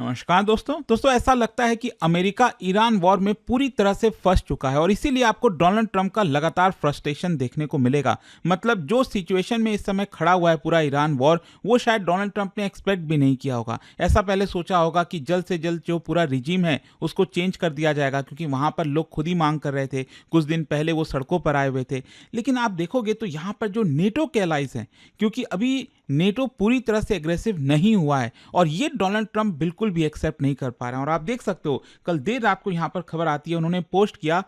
नमस्कार दोस्तों ऐसा लगता है कि अमेरिका ईरान वॉर में पूरी तरह से फंस चुका है और इसीलिए आपको डोनाल्ड ट्रंप का लगातार फ्रस्ट्रेशन देखने को मिलेगा। मतलब जो सिचुएशन में इस समय खड़ा हुआ है पूरा ईरान वॉर, वो शायद डोनाल्ड ट्रंप ने एक्सपेक्ट भी नहीं किया होगा। ऐसा पहले सोचा होगा कि जल्द से जल्द जो पूरा रिजीम है उसको चेंज कर दिया जाएगा, क्योंकि वहां पर लोग खुद ही मांग कर रहे थे। कुछ दिन पहले वो सड़कों पर आए हुए थे। लेकिन आप देखोगे तो यहाँ पर जो नेटो के एलाइज हैं, क्योंकि अभी नेटो पूरी तरह से एग्रेसिव नहीं हुआ है और ये डोनाल्ड ट्रंप बिल्कुल भी एक्सेप्ट नहीं कर पा रहे हैं। और आप देख सकते हो कल देर रात को यहां पर खबर आती है, उन्होंने पोस्ट किया,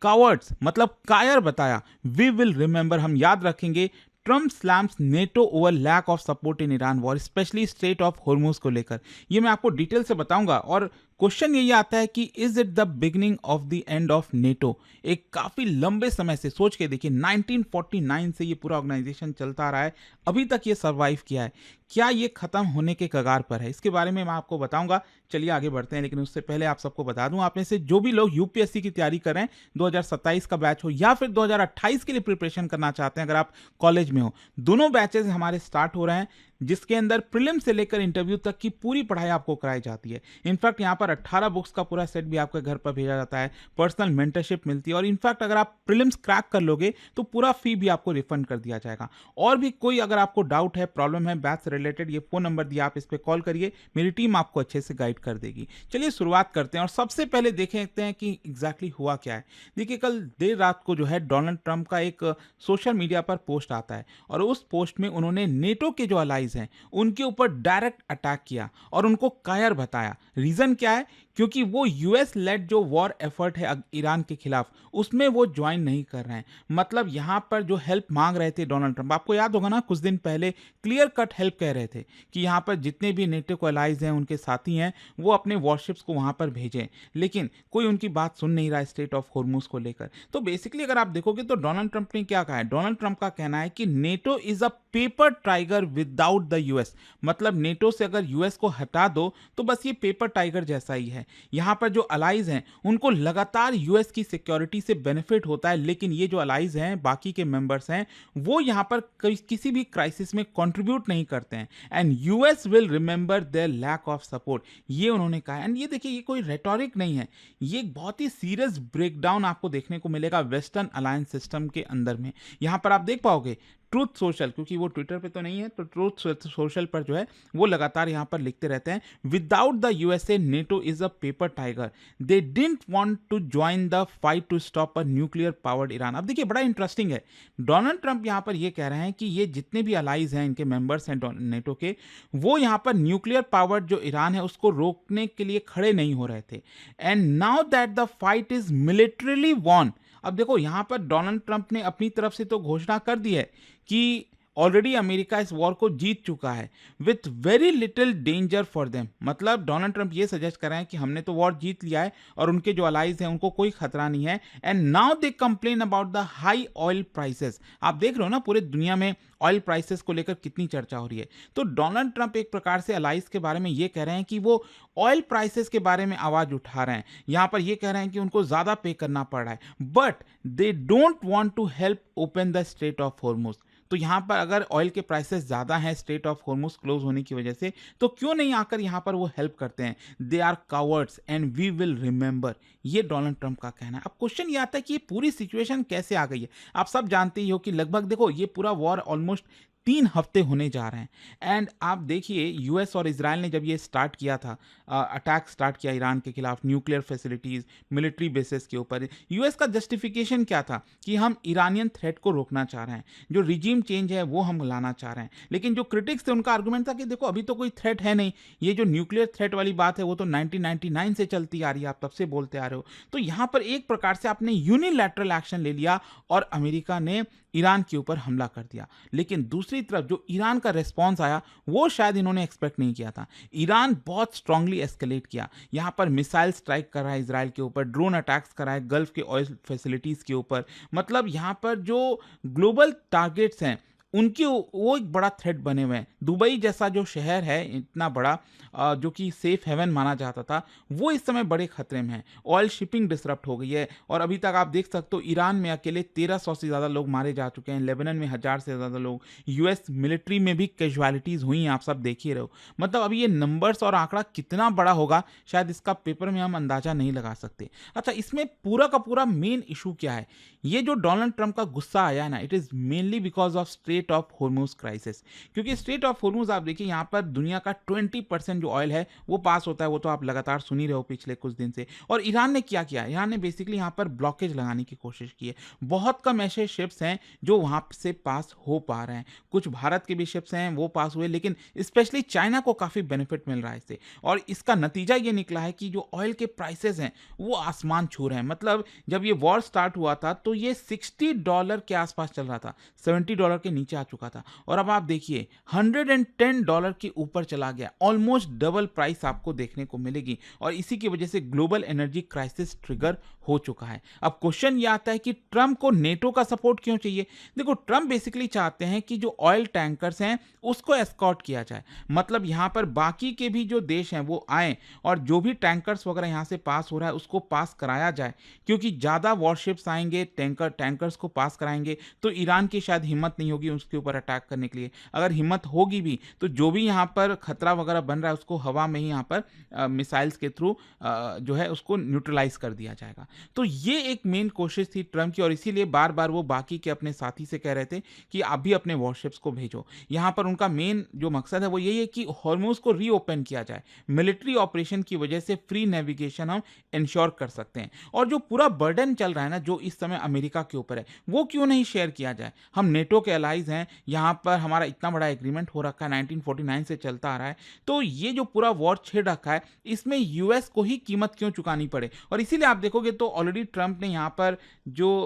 कावर्ड्स मतलब कायर बताया, वी विल रिमेंबर, हम याद रखेंगे, Trump slams NATO over lack of support in Iran war, specially strait of Hormuz को लेकर। ये मैं आपको डिटेल से बताऊंगा। और क्वेश्चन यही आता है कि is it the beginning of the end of NATO. एक काफी लंबे समय से, सोच के देखिए, 1949 से ये पूरा ऑर्गेनाइजेशन चलता आ रहा है, अभी तक ये सरवाइव किया है। क्या ये खत्म होने के कगार पर है? इसके बारे में मैं आपको बताऊंगा। चलिए आगे बढ़ते हैं, लेकिन उससे पहले आप सबको बता दूं, आप में से जो भी लोग यूपीएससी की तैयारी कर रहे हैं, 2027 का बैच हो या फिर 2028 के लिए प्रिपरेशन करना चाहते हैं, अगर आप कॉलेज में हो, दोनों बैचेस हमारे स्टार्ट हो रहे हैं, जिसके अंदर प्रीलिम से लेकर इंटरव्यू तक की पूरी पढ़ाई आपको कराई जाती है। इनफैक्ट यहाँ पर 18 बुक्स का पूरा सेट भी आपके घर पर भेजा जाता है, पर्सनल मेंटरशिप मिलती है, और इनफैक्ट अगर आप प्रीलिम्स क्रैक कर लोगे तो पूरा फी भी आपको रिफंड कर दिया जाएगा। और भी कोई अगर आपको डाउट है, प्रॉब्लम है बैच से रिलेटेड, ये फोन नंबर दिया, आप इस पर कॉल करिए, मेरी टीम आपको अच्छे से गाइड कर देगी। चलिए शुरुआत करते हैं और सबसे पहले देखते हैं कि एग्जैक्टली हुआ क्या है। देखिए, कल देर रात को जो है डोनाल्ड ट्रंप का एक सोशल मीडिया पर पोस्ट आता है और उस पोस्ट में उन्होंने नेटो के जो अलाइज हैं उनके ऊपर डायरेक्ट अटैक किया और उनको कायर बताया। रीजन क्या है? क्योंकि वो यूएस लेड जो वॉर एफर्ट है ईरान के खिलाफ, उसमें वो ज्वाइन नहीं कर रहे हैं। मतलब यहां पर जो हेल्प मांग रहे थे डोनाल्ड ट्रंप, आपको याद होगा ना, कुछ दिन पहले क्लियर कट हेल्प कह रहे थे कि यहां पर जितने भी नेटो को अलाइज हैं, उनके साथी हैं, वो अपने वॉरशिप्स को वहां पर भेजें। लेकिन कोई उनकी बात सुन नहीं रहा स्टेट ऑफ हॉर्मुज को लेकर। तो बेसिकली अगर आप देखोगे तो डोनाल्ड ट्रंप ने क्या कहा है, डोनाल्ड ट्रंप का कहना है कि NATO is a paper tiger without the US. मतलब नेटो से अगर यूएस को हटा दो तो बस ये पेपर टाइगर जैसा ही है। यहां पर जो अलाइज हैं उनको लगातार यूएस की सिक्योरिटी से बेनिफिट होता है, लेकिन ये जो अलाइज हैं, बाकी के मेंबर्स हैं, वो यहां पर किसी भी क्राइसिस में कंट्रीब्यूट नहीं करते हैं। And US will remember their lack of support, ये उन्होंने कहा। एंड ये देखिए, ये कोई रेटोरिक नहीं है, ये एक बहुत ही सीरियस ब्रेकडाउन आपको देखने को मिलेगा वेस्टर्न अलायंस सिस्टम के अंदर में। यहां पर आप देख पाओगे ट्रूथ सोशल, क्योंकि वो ट्विटर पे तो नहीं है, तो ट्रूथ सोशल पर जो है वो लगातार यहां पर लिखते रहते हैं, without the USA NATO is a paper tiger, they didn't want to join the fight to stop a nuclear powered Iran. अब देखिए, बड़ा इंटरेस्टिंग है, डोनाल्ड ट्रंप यहां पर ये कह रहे हैं कि ये जितने भी अलाइज हैं, इनके मेंबर्स हैं नेटो के, वो यहां पर न्यूक्लियर पावर्ड जो ईरान है उसको रोकने के लिए खड़े नहीं हो रहे थे। And now that the fight is militarily won. अब देखो, यहां पर डोनाल्ड ट्रंप ने अपनी तरफ से तो घोषणा कर दी है कि ऑलरेडी अमेरिका इस वॉर को जीत चुका है with very little danger for them. मतलब डोनाल्ड ट्रंप ये सजेस्ट कर रहे हैं कि हमने तो वॉर जीत लिया है और उनके जो अलाइज हैं उनको कोई खतरा नहीं है। And now they complain about the high oil prices. आप देख रहे हो ना, पूरे दुनिया में ऑयल प्राइसेस को लेकर कितनी चर्चा हो रही है। तो डोनाल्ड ट्रंप एक प्रकार से अलाइज के बारे में ये कह रहे हैं कि वो ऑयल प्राइसेस के बारे में आवाज उठा रहे हैं। यहां पर ये कह रहे हैं कि उनको ज्यादा पे करना पड़ रहा है, but they don't want to help open the strait of Hormuz. तो यहां पर अगर ऑयल के प्राइसेस ज्यादा हैं स्ट्रेट ऑफ हॉर्मुज क्लोज होने की वजह से, तो क्यों नहीं आकर यहां पर वो हेल्प करते हैं। They are cowards and we will remember, ये डोनाल्ड ट्रंप का कहना है। अब क्वेश्चन ये आता है कि ये पूरी सिचुएशन कैसे आ गई है। आप सब जानते ही हो कि लगभग, देखो, ये पूरा वॉर ऑलमोस्ट 3 हफ्ते होने जा रहे हैं। एंड आप देखिए, यूएस और इजराइल ने जब ये स्टार्ट किया था, अटैक स्टार्ट किया ईरान के खिलाफ, न्यूक्लियर फैसिलिटीज, मिलिट्री बेसिस के ऊपर, यूएस का जस्टिफिकेशन क्या था कि हम ईरानियन थ्रेट को रोकना चाह रहे हैं, जो रिजीम चेंज है वो हम लाना चाह रहे हैं। लेकिन जो क्रिटिक्स थे उनका आर्गुमेंट था कि देखो, अभी तो कोई थ्रेट है नहीं, ये जो न्यूक्लियर थ्रेट वाली बात है वो तो 1999 से चलती आ रही है, आप तब से बोलते आ रहे हो। तो यहां पर एक प्रकार से आपने यूनिलैटरल एक्शन ले लिया और अमेरिका ने ईरान के ऊपर हमला कर दिया। लेकिन दूसरी तरफ जो ईरान का रिस्पॉन्स आया वो शायद इन्होंने एक्सपेक्ट नहीं किया था। ईरान बहुत स्ट्रांगली एस्केलेट किया, यहां पर मिसाइल स्ट्राइक कर रहा है इजराइल के ऊपर, ड्रोन अटैक्स कर रहा है गल्फ के ऑयल फैसिलिटीज के ऊपर। मतलब यहां पर जो ग्लोबल टारगेट्स हैं, उनकी वो एक बड़ा थ्रेट बने हुए हैं। दुबई जैसा जो शहर है इतना बड़ा, जो कि सेफ हेवन माना जाता था, वो इस समय बड़े खतरे में है। ऑयल शिपिंग डिसरप्ट हो गई है और अभी तक आप देख सकते हो ईरान में अकेले 1300 से ज़्यादा लोग मारे जा चुके हैं, लेबनान में 1000 से ज़्यादा लोग, यूएस मिलिट्री में भी कैजुअलिटीज़ हुई हैं, आप सब देख ही रहे हो। मतलब अभी ये नंबर्स और आंकड़ा कितना बड़ा होगा, शायद इसका पेपर में हम अंदाज़ा नहीं लगा सकते। अच्छा, इसमें पूरा का पूरा मेन इशू क्या है? ये जो डोनाल्ड ट्रंप का गुस्सा आया है ना, it is mainly because of straight of Hormuz crisis. क्योंकि स्ट्रेट ऑफ हॉर्मुज आप देखिए, यहाँ पर दुनिया का 20% जो ऑयल है वो पास होता है, वो तो आप लगातार सुन ही रहे हो पिछले कुछ दिन से। और ईरान ने क्या किया? ईरान ने बेसिकली यहाँ पर ब्लॉकेज लगाने की कोशिश की है। बहुत कम ऐसे शिप्स हैं जो वहाँ से पास हो पा रहे हैं। कुछ भारत के भी शिप्स हैं वो पास हुए, लेकिन स्पेशली चाइना को काफ़ी बेनिफिट मिल रहा है इससे। और इसका नतीजा ये निकला है कि जो ऑयल के प्राइसेस हैं वो आसमान छू रहे हैं। मतलब जब ये वॉर स्टार्ट हुआ था तो ये $60 के आसपास चल रहा था, $70 के नीचे आ चुका था, और अब आप देखिए $110 के ऊपर चला गया। ऑलमोस्ट डबल प्राइस आपको देखने को मिलेगी, और इसी की वजह से ग्लोबल एनर्जी क्राइसिस ट्रिगर हो चुका है। अब क्वेश्चन ये आता है कि ट्रंप को नेटो का सपोर्ट क्यों चाहिए? देखो, ट्रंप बेसिकली चाहते हैं कि जो ऑयल टैंकर्स हैं उसको एस्कॉर्ट किया जाए। मतलब यहां पर बाकी के भी जो देश हैं वो आए, और जो भी टैंकर्स वगैरह यहां से पास हो रहा है उसको पास कराया जाए, क्योंकि ज़्यादा वॉरशिप्स आएंगे, टैंकर्स को पास कराएंगे तो ईरान की शायद हिम्मत नहीं होगी उसके ऊपर अटैक करने के लिए। अगर हिम्मत होगी भी तो जो भी यहाँ पर खतरा वगैरह बन रहा है उसको हवा में ही यहाँ पर मिसाइल्स के थ्रू जो है उसको न्यूट्रलाइज कर दिया जाएगा। तो ये एक मेन कोशिश थी ट्रंप की, और इसीलिए बार बार वो बाकी के अपने साथी से कह रहे थे कि आप भी अपने वॉरशिप्स को भेजो। यहाँ पर उनका मेन जो मकसद है वो यही है कि हॉर्मुज को रीओपन किया जाए। मिलिट्री ऑपरेशन की वजह से फ्री नेविगेशन हम इंश्योर कर सकते हैं, और जो पूरा बर्डन चल रहा है ना जो इस समय अमेरिका के ऊपर है, वो क्यों नहीं शेयर किया जाए? हम नेटो के अलाइज हैं, यहाँ पर हमारा इतना बड़ा एग्रीमेंट हो रखा है, 1949 से चलता आ रहा है। तो ये जो पूरा वॉर छिड़ रखा है इसमें यूएस को ही कीमत क्यों चुकानी पड़े? और इसीलिए आप देखोगे तो ऑलरेडी ट्रंप ने यहाँ पर जो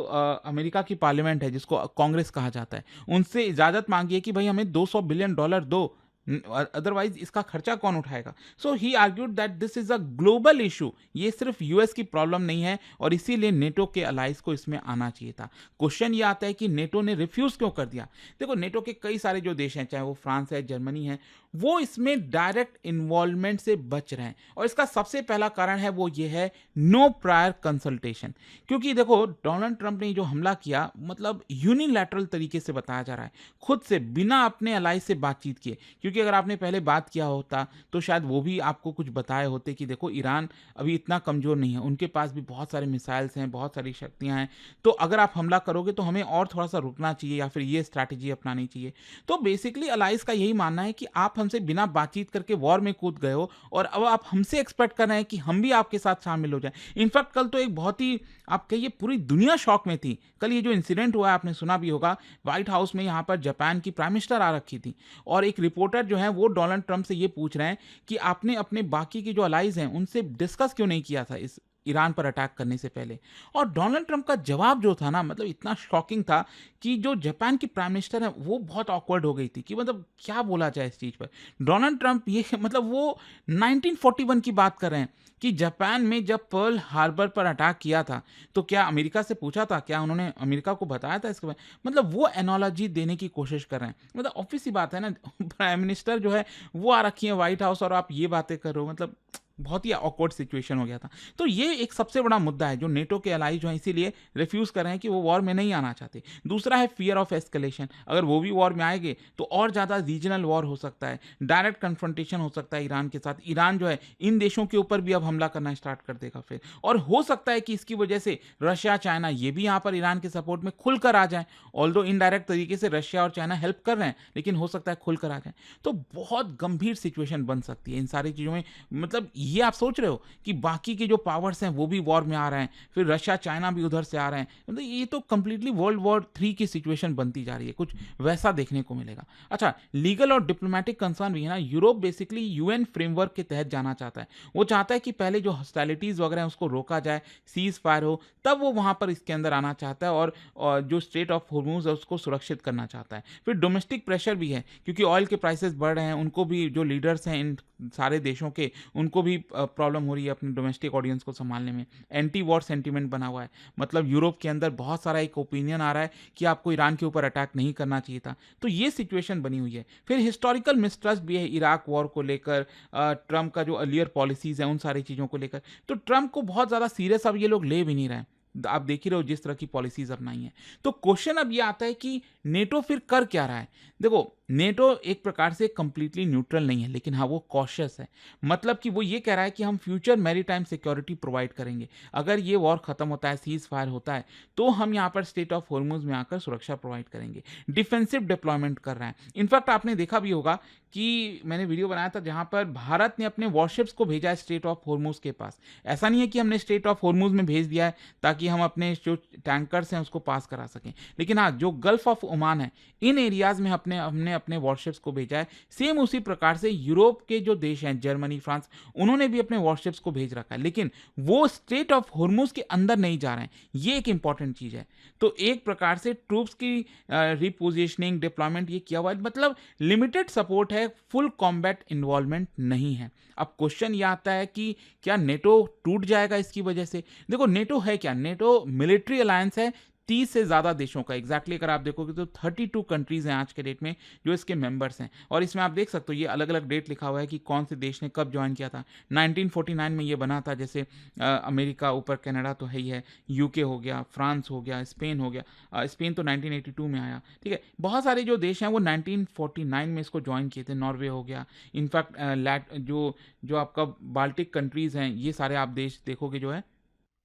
अमेरिका की पार्लियामेंट है जिसको कांग्रेस कहा जाता है, उनसे इजाजत मांगी है कि भाई हमें $200 बिलियन दो, अदरवाइज इसका खर्चा कौन उठाएगा? So he argued that this is a global issue, ये सिर्फ यूएस की प्रॉब्लम नहीं है, और इसीलिए नेटो के अलाइज को इसमें आना चाहिए था। क्वेश्चन ये आता है कि नेटो ने रिफ्यूज क्यों कर दिया? देखो, नेटो के कई सारे जो देश हैं, चाहे वो फ्रांस है, जर्मनी है, वो इसमें डायरेक्ट इन्वॉल्वमेंट से बच रहे हैं, और इसका सबसे पहला कारण है वो ये है नो प्रायर कंसल्टेशन। क्योंकि देखो, डोनाल्ड ट्रंप ने जो हमला किया मतलब यूनिलैटरल तरीके से बताया जा रहा है, खुद से बिना अपने अलाइज से बातचीत किए। क्योंकि अगर आपने पहले बात किया होता तो शायद वो भी आपको कुछ बताए होते कि देखो, ईरान अभी इतना कमजोर नहीं है, उनके पास भी बहुत सारे मिसाइल्स हैं, बहुत सारी शक्तियां हैं, तो अगर आप हमला करोगे तो हमें और थोड़ा सा रुकना चाहिए या फिर ये स्ट्रैटेजी अपनानी चाहिए। तो बेसिकली अलाइज का यही मानना है कि आप हमसे बिना बातचीत करके वॉर में कूद गए हो, और अब आप हमसे एक्सपेक्ट कर रहे हैं कि हम भी आपके साथ शामिल हो जाए। इनफैक्ट कल तो एक बहुत ही, आप कहिए पूरी दुनिया शॉक में थी। कल ये जो इंसिडेंट हुआ है आपने सुना भी होगा, व्हाइट हाउस में यहाँ पर जापान की प्राइम मिनिस्टर आ रखी थी, और एक रिपोर्टर जो है वो डोनाल्ड ट्रंप से ये पूछ रहे हैं कि आपने अपने बाकी के जो अलाइज हैं उनसे डिस्कस क्यों नहीं किया था इस ईरान पर अटैक करने से पहले? और डोनाल्ड ट्रंप का जवाब जो था ना, मतलब इतना शॉकिंग था कि जो जापान की प्राइम मिनिस्टर है वो बहुत ऑकवर्ड हो गई थी कि मतलब क्या बोला जाए इस चीज पर। डोनाल्ड ट्रंप ये मतलब वो 1941 की बात कर रहे हैं कि जापान में जब पर्ल हार्बर पर अटैक किया था तो क्या अमेरिका से पूछा था, क्या उन्होंने अमेरिका को बताया था इसके बारे में? मतलब वो एनोलॉजी देने की कोशिश कर रहे हैं। मतलब ऑब्वियस सी बात है ना, प्राइम मिनिस्टर जो है वो आ रखी है व्हाइट हाउस और आप ये बातें कर रहे हो, मतलब बहुत ही ऑकवर्ड सिचुएशन हो गया था। तो ये एक सबसे बड़ा मुद्दा है जो नेटो के अलाइज जो है इसीलिए रिफ्यूज कर रहे हैं कि वो वॉर में नहीं आना चाहते। दूसरा है फियर ऑफ एस्केलेशन, अगर वो भी वॉर में आएंगे तो और ज़्यादा रीजनल वॉर हो सकता है, डायरेक्ट कन्फ्रंटेशन हो सकता है ईरान के साथ। ईरान जो है इन देशों के ऊपर भी अब हमला करना स्टार्ट कर देगा फिर, और हो सकता है कि इसकी वजह से रशिया चाइना ये भी यहाँ पर ईरान के सपोर्ट में खुलकर आ जाए। ऑल्दो इनडायरेक्ट तरीके से रशिया और चाइना हेल्प कर रहे हैं, लेकिन हो सकता है खुलकर आ जाए। तो बहुत गंभीर सिचुएशन बन सकती है इन सारी चीज़ों में। मतलब ये आप सोच रहे हो कि बाकी के जो पावर्स हैं वो भी वॉर में आ रहे हैं, फिर रशिया चाइना भी उधर से आ रहे हैं, मतलब ये तो कंप्लीटली वर्ल्ड वॉर 3 की सिचुएशन बनती जा रही है, कुछ वैसा देखने को मिलेगा। अच्छा, लीगल और डिप्लोमेटिक कंसर्न भी है ना। यूरोप बेसिकली यूएन फ्रेमवर्क के तहत जाना चाहता है। वो चाहता है कि पहले जो हॉस्टिलिटीज वगैरह हैं उसको रोका जाए, सीज फायर हो, तब वो वहां पर इसके अंदर आना चाहता है, और जो स्ट्रेट ऑफ हॉर्मुज है उसको सुरक्षित करना चाहता है। फिर डोमेस्टिक प्रेशर भी है, क्योंकि ऑयल के प्राइसेस बढ़ रहे हैं, उनको भी जो लीडर्स हैं इन सारे देशों के, उनको भी भी प्रॉब्लम हो रही है अपने डोमेस्टिक ऑडियंस को संभालने में। एंटी वॉर सेंटीमेंट बना हुआ है, मतलब यूरोप के अंदर बहुत सारा एक ओपिनियन आ रहा है कि आपको ईरान के ऊपर अटैक नहीं करना चाहिए था। तो ये सिचुएशन बनी हुई है। फिर हिस्टोरिकल मिसट्रस्ट भी है इराक वॉर को लेकर, ट्रम्प का जो अर्लियर पॉलिसीज है उन सारी चीज़ों को लेकर। तो ट्रम्प को बहुत ज़्यादा सीरियस अब ये लोग ले भी नहीं रहे हैं। आप देख ही रहे हो जिस तरह की पॉलिसीज अपनाई हैं। तो क्वेश्चन अब ये आता है कि नेटो फिर कर क्या रहा है। देखो, नेटो एक प्रकार से कंप्लीटली न्यूट्रल नहीं है, लेकिन हाँ वो कॉशियस है। मतलब कि वो ये कह रहा है कि हम फ्यूचर मैरीटाइम सिक्योरिटी प्रोवाइड करेंगे। अगर ये वॉर खत्म होता है, सीज फायर होता है, तो हम यहाँ पर स्टेट ऑफ हॉर्मुज में आकर सुरक्षा प्रोवाइड करेंगे। डिफेंसिव डिप्लॉयमेंट कर रहा है। इनफैक्ट आपने देखा भी होगा कि मैंने वीडियो बनाया था जहां पर भारत ने अपने वॉरशिप्स को भेजा है स्ट्रेट ऑफ हॉर्मुज के पास। ऐसा नहीं है कि हमने स्ट्रेट ऑफ हॉर्मुज में भेज दिया है ताकि हम अपने जो टैंकर्स हैं उसको पास करा सकें, लेकिन हाँ जो गल्फ ऑफ ओमान है इन एरियाज में हमने अपने वॉरशिप्स को भेजा है। सेम उसी प्रकार से यूरोप के जो देश हैं, जर्मनी, फ्रांस, उन्होंने भी अपने वॉरशिप्स को भेज रखा है, लेकिन वो स्ट्रेट ऑफ हॉर्मुज के अंदर नहीं जा रहे हैं। ये एक इंपॉर्टेंट चीज है। तो एक प्रकार से ट्रूप्स की रिपोजिशनिंग, डिप्लॉयमेंट ये किया हुआ है, मतलब लिमिटेड सपोर्ट है, फुल कॉम्बैट इन्वॉल्वमेंट नहीं है। अब क्वेश्चन ये आता है कि क्या नेटो टूट जाएगा इसकी वजह से। देखो, नेटो है क्या? नेटो मिलिट्री अलायंस है 30 से ज़्यादा देशों का। एग्जैक्टली अगर आप देखोगे तो 32 कंट्रीज़ हैं आज के डेट में जो इसके मेंबर्स हैं। और इसमें आप देख सकते हो ये अलग अलग डेट लिखा हुआ है कि कौन से देश ने कब ज्वाइन किया था। 1949 में ये बना था। जैसे अमेरिका, ऊपर कनाडा तो है ही है, यूके हो गया, फ्रांस हो गया, स्पेन हो गया। स्पेन तो 1982 में आया, ठीक है। बहुत सारे जो देश हैं वो 1949 में इसको ज्वाइन किए थे। नॉर्वे हो गया, इनफैक्ट जो आपका बाल्टिक कंट्रीज़ हैं, ये सारे आप देश देखोगे जो है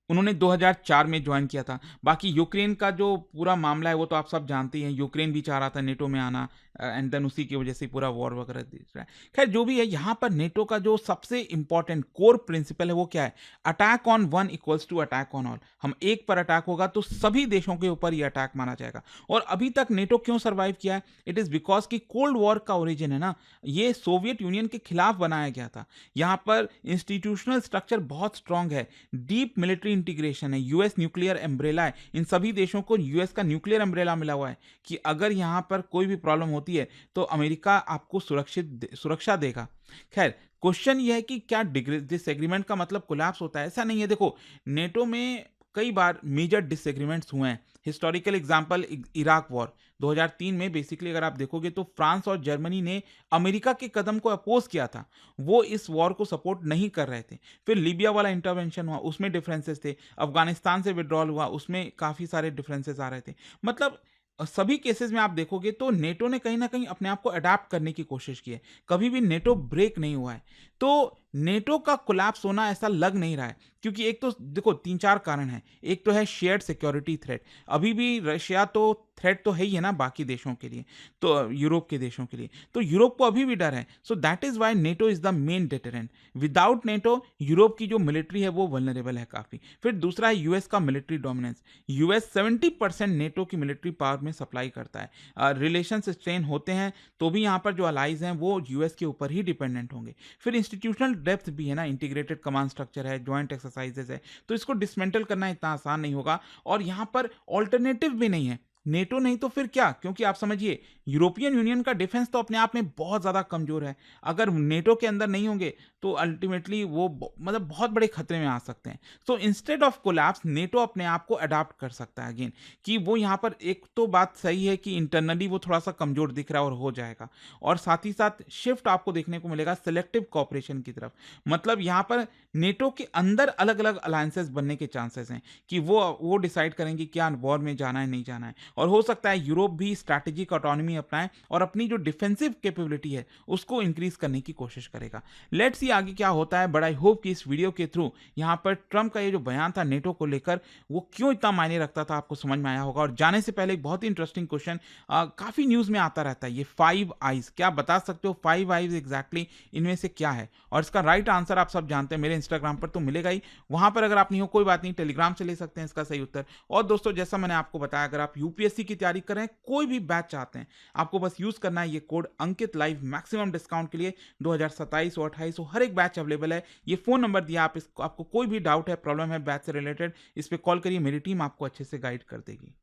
उन्होंने 2004 में ज्वाइन किया था। बाकी यूक्रेन का जो पूरा मामला है वो तो आप सब जानते ही हैं, यूक्रेन भी चाह रहा था नेटो में आना, एंड देन उसी की वजह से पूरा वॉर वगैरह दिख रहा है। खैर जो भी है, यहाँ पर नेटो का जो सबसे इंपॉर्टेंट कोर प्रिंसिपल है वो क्या है? Attack on one equals to attack on all. हम एक पर अटैक होगा तो सभी देशों के ऊपर ये अटैक माना जाएगा। और अभी तक नेटो क्यों सर्वाइव किया है? इट इज बिकॉज कि कोल्ड वॉर का ओरिजिन है ना, ये सोवियत यूनियन के खिलाफ बनाया गया था। यहाँ पर इंस्टीट्यूशनल स्ट्रक्चर बहुत स्ट्रांग है, डीप मिलिट्री इंटीग्रेशन है, यूएस न्यूक्लियर एम्ब्रेला है। इन सभी देशों को यूएस का न्यूक्लियर एम्ब्रेला मिला हुआ है कि अगर यहाँ पर कोई भी प्रॉब्लम होती है तो अमेरिका आपको सुरक्षा देगा। खैर क्वेश्चन यह है कि क्या डिसएग्रीमेंट का मतलब कोलैप्स होता है? ऐसा नहीं है। देखो, नेटो में कई बार मेजर डिसएग्रीमेंट्स हुए हैं। हिस्टोरिकल एग्जांपल इराक वॉर 2003 में बेसिकली अगर आप देखोगे तो फ्रांस और जर्मनी ने अमेरिका के कदम को अपोज किया था, वो इस वॉर को सपोर्ट नहीं कर रहे थे। फिर लीबिया वाला इंटरवेंशन हुआ, उसमें डिफरेंसेस थे। अफगानिस्तान से विड्रॉल हुआ, उसमें काफ़ी सारे डिफरेंसेस आ रहे थे। मतलब सभी केसेस में आप देखोगे तो नेटो ने कहीं ना कहीं अपने आप को अडाप्ट करने की कोशिश की है, कभी भी नेटो ब्रेक नहीं हुआ है। तो नेटो का कोलैप्स होना ऐसा लग नहीं रहा है, क्योंकि एक तो देखो 3-4 कारण हैं। एक तो है शेयर्ड सिक्योरिटी थ्रेट, अभी भी रशिया तो थ्रेट तो है ही है ना बाकी देशों के लिए, तो यूरोप के देशों के लिए, तो यूरोप को अभी भी डर है। So that is why NATO is the main deterrent. Without NATO Europe की जो मिलिट्री है वो वल्नरेबल है काफ़ी। फिर दूसरा है यूएस का मिलिट्री डोमिनेंस। यूएस 70% नेटो की मिलिट्री पावर में सप्लाई करता है। रिलेशन स्ट्रेन होते हैं तो भी यहाँ पर जो अलाइज हैं वो यूएस के ऊपर ही डिपेंडेंट होंगे। फिर इंस्टीट्यूशनल डेप्थ भी है ना, इंटीग्रेटेड कमांड स्ट्रक्चर है, ज्वाइंट एक्सरसाइजेज है, तो इसको डिसमेंटल करना इतना आसान नहीं होगा। और यहाँ पर ऑल्टरनेटिव भी नहीं है। नेटो नहीं तो फिर क्या? क्योंकि आप समझिए यूरोपियन यूनियन का डिफेंस तो अपने आप में बहुत ज़्यादा कमज़ोर है। अगर नेटो के अंदर नहीं होंगे तो अल्टीमेटली वो मतलब बहुत बड़े खतरे में आ सकते हैं। So instead of collapse NATO अपने आप को अडाप्ट कर सकता है अगेन, कि वो यहाँ पर एक तो बात सही है कि इंटरनली वो थोड़ा सा कमज़ोर दिख रहा है और हो जाएगा, और साथ ही साथ शिफ्ट आपको देखने को मिलेगा सिलेक्टिव कॉपरेशन की तरफ। मतलब यहाँ पर नेटो के अंदर अलग अलग अलायंसेस बनने के चांसेस हैं कि वो डिसाइड करेंगे क्या वॉर में जाना है नहीं जाना है। और हो सकता है यूरोप भी स्ट्रैटेजिक ऑटोनॉमी अपनाए और अपनी जो डिफेंसिव कैपेबिलिटी है उसको इंक्रीज करने की कोशिश करेगा। लेट्स सी आगे क्या होता है। बट आई होप कि इस वीडियो के थ्रू यहाँ पर ट्रम्प का ये जो बयान था नेटो को लेकर वो क्यों इतना मायने रखता था आपको समझ में आया होगा। और जाने से पहले एक बहुत ही इंटरेस्टिंग क्वेश्चन काफी न्यूज में आता रहता है, ये 5 आइज। क्या बता सकते हो 5 आइज एग्जैक्टली इनमें से क्या है? और इसका राइट आंसर आप सब जानते हैं, मेरे इंस्टाग्राम पर तो मिलेगा ही, वहां पर अगर आप नहीं हो कोई बात नहीं, टेलीग्राम से ले सकते हैं इसका सही उत्तर। और दोस्तों जैसा मैंने आपको बताया, अगर आप यूपीएससी की तैयारी कर रहे हैं, कोई भी बैच चाहते हैं, आपको बस यूज करना है ये कोड अंकित लाइव मैक्सिमम डिस्काउंट के लिए 2027 और 28 हर एक बैच अवेलेबल है। ये फोन नंबर दिया, आपको कोई भी डाउट है, प्रॉब्लम है बैच से रिलेटेड, इस पे कॉल करिए, मेरी टीम आपको अच्छे से गाइड कर देगी।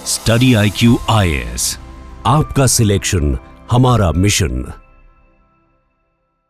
स्टडी IQ IAS, आपका सिलेक्शन हमारा मिशन।